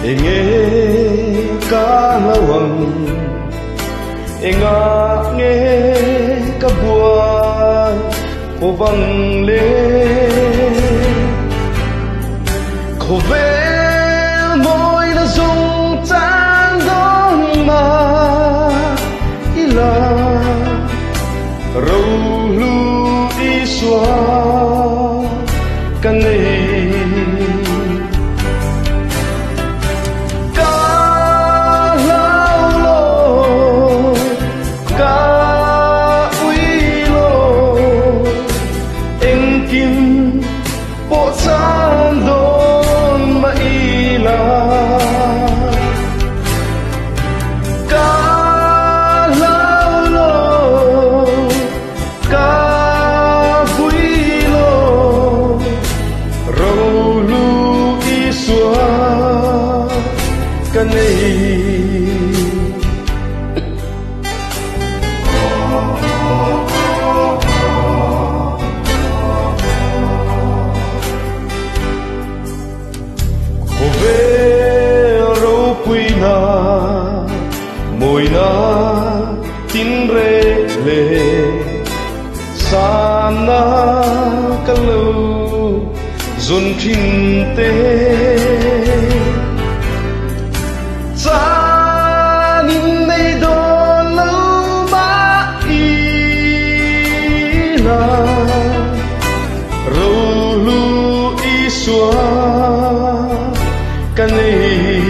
Enge kalawang Enga nge kabuan Povang le Kovel moy na zong tan dong ma Ila Râu lu iswa Kanay Mùi na tin rê lê sa na ca lâu dồn kinh tế cha nín nay đô lâu ba y na râu lu y xóa ca này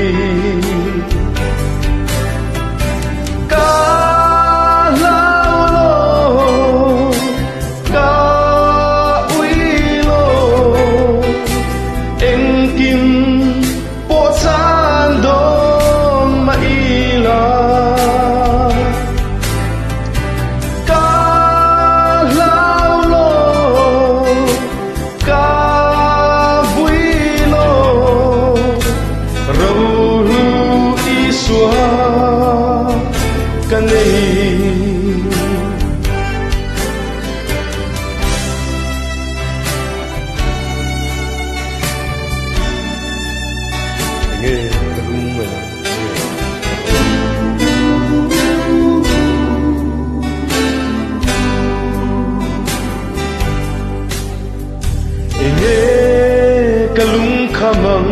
kalung khamang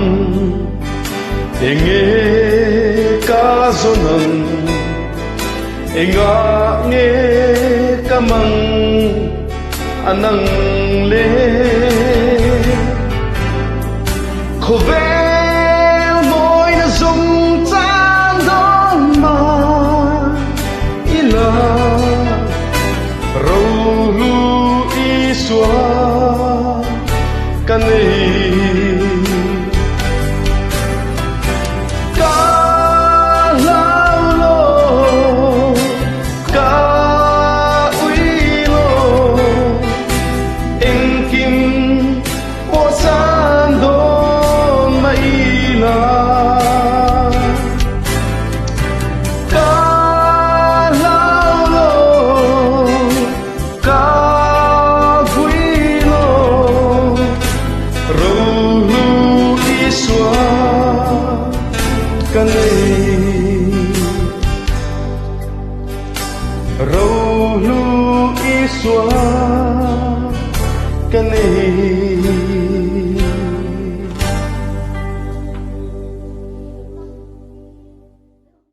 enge kazonang enga nge kamang anang le khovel moi na zong tan don ma ila râu lu iswa kanay râu lu iswa kanay